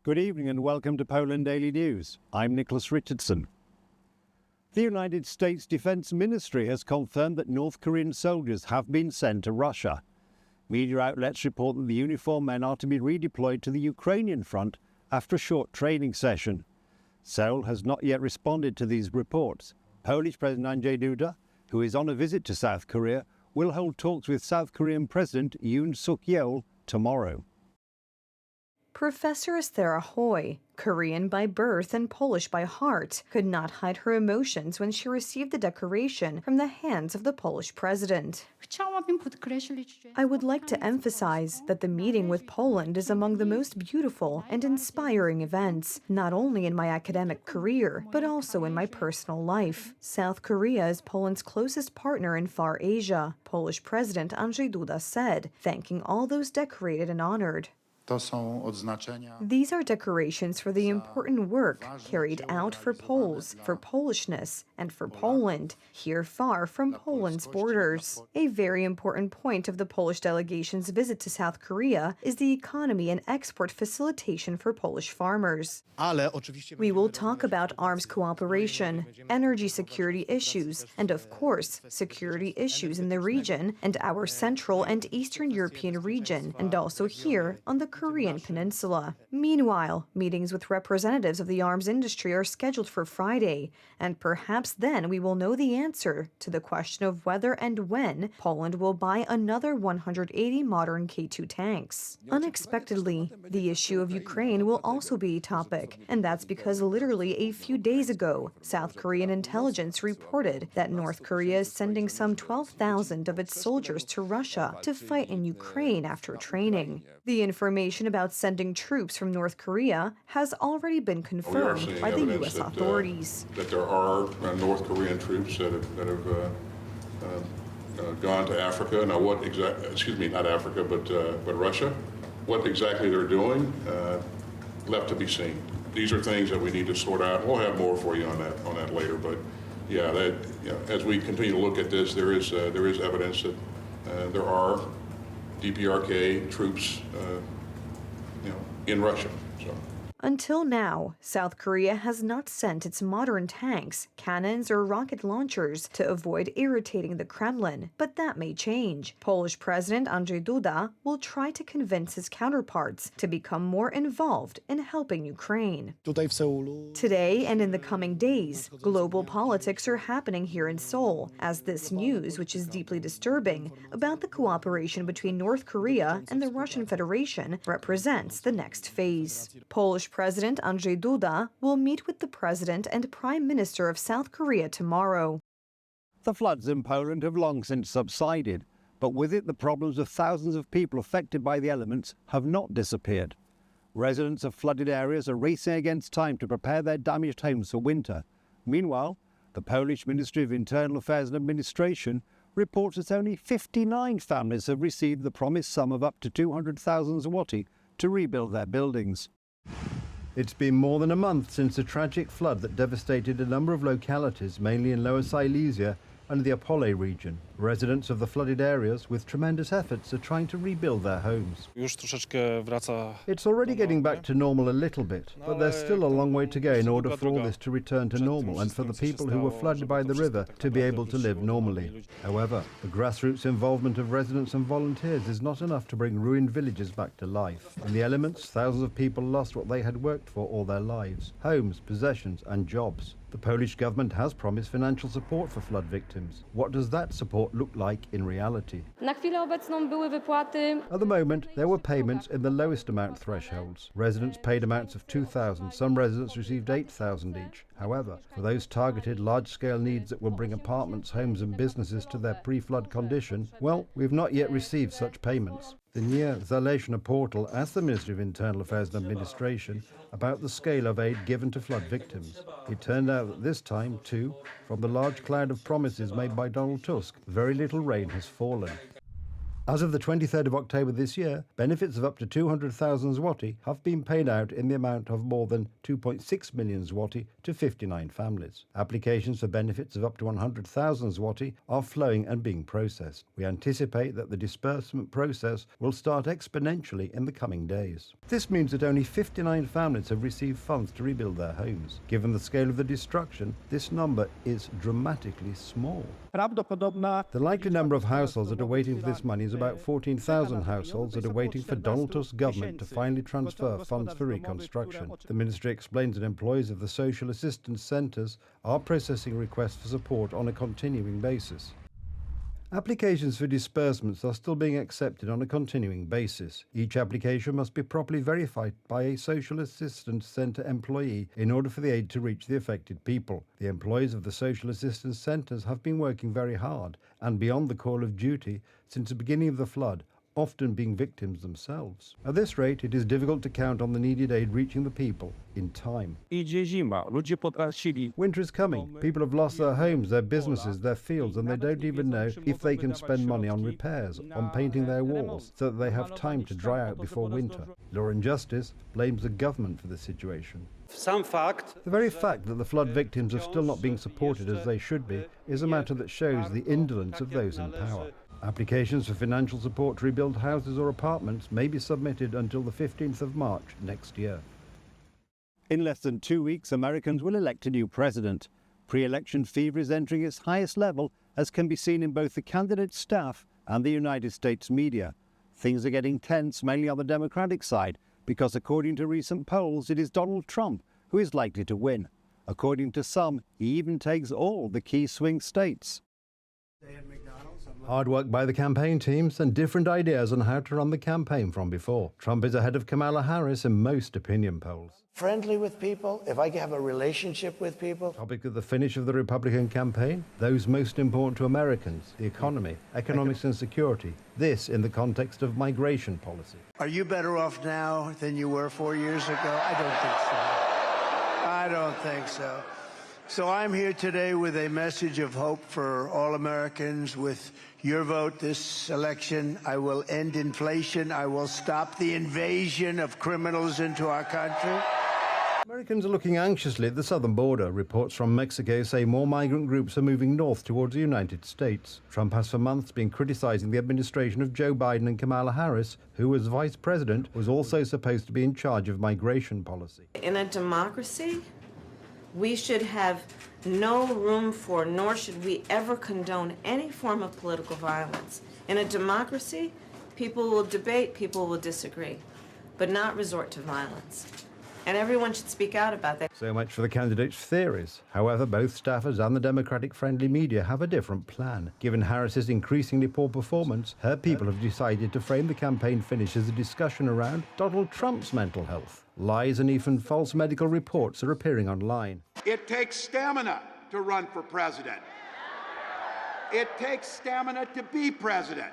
Good evening and welcome to Poland Daily News. I'm Nicholas Richardson. The United States Defense Ministry has confirmed that North Korean soldiers have been sent to Russia. Media outlets report that the uniformed men are to be redeployed to the Ukrainian front after a short training session. Seoul has not yet responded to these reports. Polish President Andrzej Duda, who is on a visit to South Korea, will hold talks with South Korean President Yoon Suk-yeol tomorrow. Professor Esther Ahoy, Korean by birth and Polish by heart, could not hide her emotions when she received the decoration from the hands of the Polish president. I would like to emphasize that the meeting with Poland is among the most beautiful and inspiring events, not only in my academic career, but also in my personal life. South Korea is Poland's closest partner in Far Asia, Polish President Andrzej Duda said, thanking all those decorated and honored. These are decorations for the important work carried out for Poles, for Polishness, and for Poland, here far from Poland's borders. A very important point of the Polish delegation's visit to South Korea is the economy and export facilitation for Polish farmers. We will talk about arms cooperation, energy security issues, and of course, security issues in the region and our Central and Eastern European region, and also here on the Korean Peninsula. Meanwhile, meetings with representatives of the arms industry are scheduled for Friday, and perhaps then we will know the answer to the question of whether and when Poland will buy another 180 modern K2 tanks. Unexpectedly, the issue of Ukraine will also be a topic, and that's because literally a few days ago, South Korean intelligence reported that North Korea is sending some 12,000 of its soldiers to Russia to fight in Ukraine after training. The information about sending troops from North Korea has already been confirmed by the U.S. authorities. That there are North Korean troops that have gone to Africa. Now, what exactly? Not Africa, but Russia. What exactly they're doing, left to be seen. These are things that we need to sort out. We'll have more for you on that later. But yeah, as we continue to look at this, there is evidence that there are DPRK troops, in Russia. Until now, South Korea has not sent its modern tanks, cannons, or rocket launchers to avoid irritating the Kremlin, but that may change. Polish President Andrzej Duda will try to convince his counterparts to become more involved in helping Ukraine. Today and in the coming days, global politics are happening here in Seoul, as this news, which is deeply disturbing, about the cooperation between North Korea and the Russian Federation represents the next phase. Polish President Andrzej Duda will meet with the President and Prime Minister of South Korea tomorrow. The floods in Poland have long since subsided, but with it the problems of thousands of people affected by the elements have not disappeared. Residents of flooded areas are racing against time to prepare their damaged homes for winter. Meanwhile, the Polish Ministry of Internal Affairs and Administration reports that only 59 families have received the promised sum of up to 200,000 zloty to rebuild their buildings. It's been more than a month since a tragic flood that devastated a number of localities, mainly in Lower Silesia and the Opole region. Residents of the flooded areas, with tremendous efforts, are trying to rebuild their homes. It's already getting back to normal a little bit, but there's still a long way to go in order for all this to return to normal and for the people who were flooded by the river to be able to live normally. However, the grassroots involvement of residents and volunteers is not enough to bring ruined villages back to life. In the elements, thousands of people lost what they had worked for all their lives: homes, possessions and jobs. The Polish government has promised financial support for flood victims. What does that support look like in reality? At the moment, there were payments in the lowest amount thresholds. Residents paid amounts of 2,000. Some residents received 8,000 each. However, for those targeted large-scale needs that will bring apartments, homes and businesses to their pre-flood condition, well, we've not yet received such payments. The Nia Zalesna portal asked the Ministry of Internal Affairs and Administration about the scale of aid given to flood victims. It turned out that this time, too, from the large cloud of promises made by Donald Tusk, very little rain has fallen. As of the 23rd of October this year, benefits of up to 200,000 zloty have been paid out in the amount of more than 2.6 million zloty to 59 families. Applications for benefits of up to 100,000 zloty are flowing and being processed. We anticipate that the disbursement process will start exponentially in the coming days. This means that only 59 families have received funds to rebuild their homes. Given the scale of the destruction, this number is dramatically small. The likely number of households that are waiting for this money is about 14,000 households that are waiting for Donald Tusk's government to finally transfer funds for reconstruction. The ministry explains that employees of the social assistance centres are processing requests for support on a continuing basis. Applications for disbursements are still being accepted on a continuing basis. Each application must be properly verified by a social assistance centre employee in order for the aid to reach the affected people. The employees of the social assistance centres have been working very hard and beyond the call of duty since the beginning of the flood, often being victims themselves. At this rate, it is difficult to count on the needed aid reaching the people in time. Winter is coming. People have lost their homes, their businesses, their fields, and they don't even know if they can spend money on repairs, on painting their walls, so that they have time to dry out before winter. Law and Justice blames the government for the situation. The very fact that the flood victims are still not being supported as they should be is a matter that shows the indolence of those in power. Applications for financial support to rebuild houses or apartments may be submitted until the 15th of March next year. In less than 2 weeks, Americans will elect a new president. Pre-election fever is entering its highest level, as can be seen in both the candidate's staff and the United States media. Things are getting tense, mainly on the Democratic side, because according to recent polls, it is Donald Trump who is likely to win. According to some, he even takes all the key swing states. Hard work by the campaign teams and different ideas on how to run the campaign from before. Trump is ahead of Kamala Harris in most opinion polls. Friendly with people, if I can have a relationship with people. Topic at the finish of the Republican campaign, those most important to Americans, the economy, economics and security. This in the context of migration policy. Are you better off now than you were 4 years ago? I don't think so. I don't think so. So I'm here today with a message of hope for all Americans. With your vote this election, I will end inflation. I will stop the invasion of criminals into our country. Americans are looking anxiously at the southern border. Reports from Mexico say more migrant groups are moving north towards the United States. Trump has for months been criticizing the administration of Joe Biden and Kamala Harris, who, as vice president, was also supposed to be in charge of migration policy. In a democracy, we should have no room for, nor should we ever condone any form of political violence. In a democracy, people will debate, people will disagree, but not resort to violence. And everyone should speak out about that. So much for the candidates' theories. However, both staffers and the Democratic-friendly media have a different plan. Given Harris's increasingly poor performance, her people have decided to frame the campaign finish as a discussion around Donald Trump's mental health. Lies and even false medical reports are appearing online. It takes stamina to run for president. It takes stamina to be president.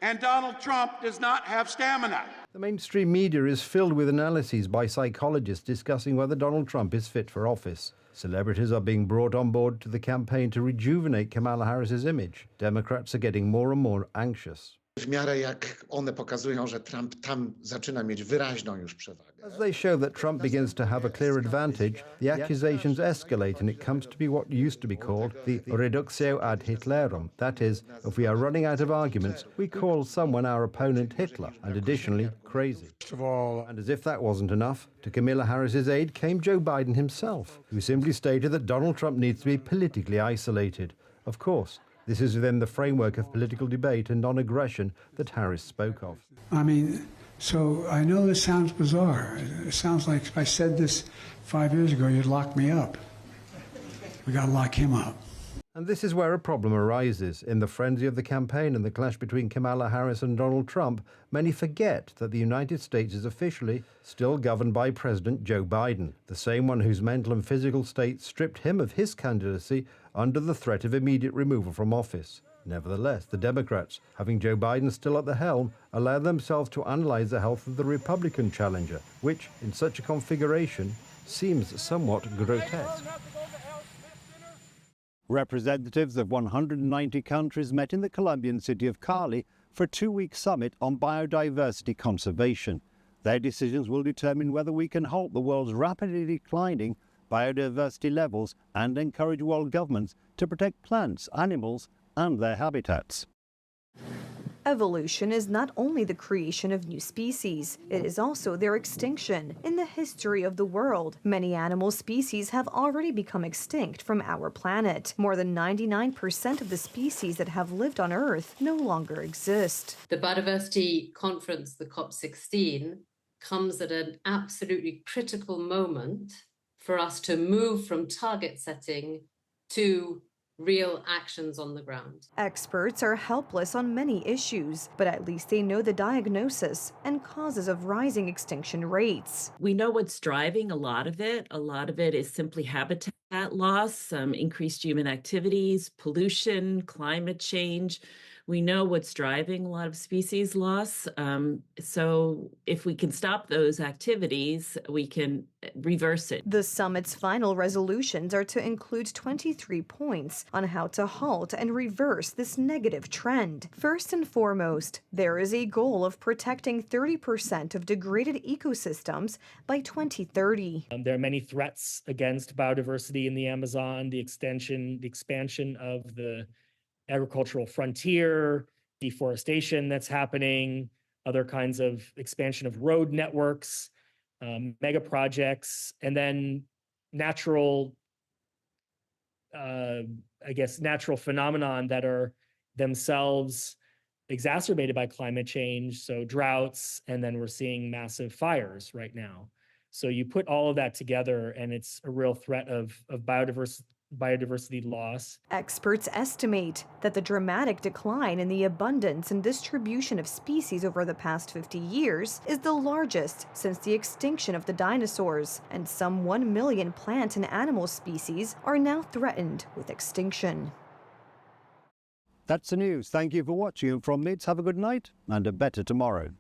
And Donald Trump does not have stamina. The mainstream media is filled with analyses by psychologists discussing whether Donald Trump is fit for office. Celebrities are being brought on board to the campaign to rejuvenate Kamala Harris's image. Democrats are getting more and more anxious. W miarę jak one pokazują, że Trump tam zaczyna mieć wyraźną już przewagę. As they show that Trump begins to have a clear advantage, the accusations escalate and it comes to be what used to be called the reductio ad Hitlerum. That is, if we are running out of arguments, we call someone our opponent Hitler, and additionally, crazy. And as if that wasn't enough, to Kamala Harris's aid came Joe Biden himself, who simply stated that Donald Trump needs to be politically isolated. Of course, this is within the framework of political debate and non-aggression that Harris spoke of. I mean, so I know this sounds bizarre. It sounds like if I said this 5 years ago, you'd lock me up. We got to lock him up. And this is where a problem arises. In the frenzy of the campaign and the clash between Kamala Harris and Donald Trump, many forget that the United States is officially still governed by President Joe Biden, the same one whose mental and physical state stripped him of his candidacy under the threat of immediate removal from office. Nevertheless, the Democrats, having Joe Biden still at the helm, allow themselves to analyze the health of the Republican challenger, which, in such a configuration, seems somewhat grotesque. Representatives of 190 countries met in the Colombian city of Cali for a two-week summit on biodiversity conservation. Their decisions will determine whether we can halt the world's rapidly declining biodiversity levels and encourage world governments to protect plants, animals, and their habitats. Evolution is not only the creation of new species, it is also their extinction. In the history of the world, many animal species have already become extinct from our planet. More than 99% of the species that have lived on Earth no longer exist. The Biodiversity Conference, the COP16, comes at an absolutely critical moment for us to move from target setting to real actions on the ground. Experts are helpless on many issues, but at least they know the diagnosis and causes of rising extinction rates. We know what's driving a lot of it. A lot of it is simply habitat loss, increased human activities, pollution, climate change. We know what's driving a lot of species loss. So if we can stop those activities, we can reverse it. The summit's final resolutions are to include 23 points on how to halt and reverse this negative trend. First and foremost, there is a goal of protecting 30% of degraded ecosystems by 2030. There are many threats against biodiversity in the Amazon, the expansion of the agricultural frontier, deforestation that's happening, other kinds of expansion of road networks, mega projects, and then natural phenomenon that are themselves exacerbated by climate change, so droughts, and then we're seeing massive fires right now. So you put all of that together, and it's a real threat of biodiversity loss. Experts estimate that the dramatic decline in the abundance and distribution of species over the past 50 years is the largest since the extinction of the dinosaurs, and some 1 million plant and animal species are now threatened with extinction. That's the news. Thank you for watching, and from Mids, have a good night and a better tomorrow.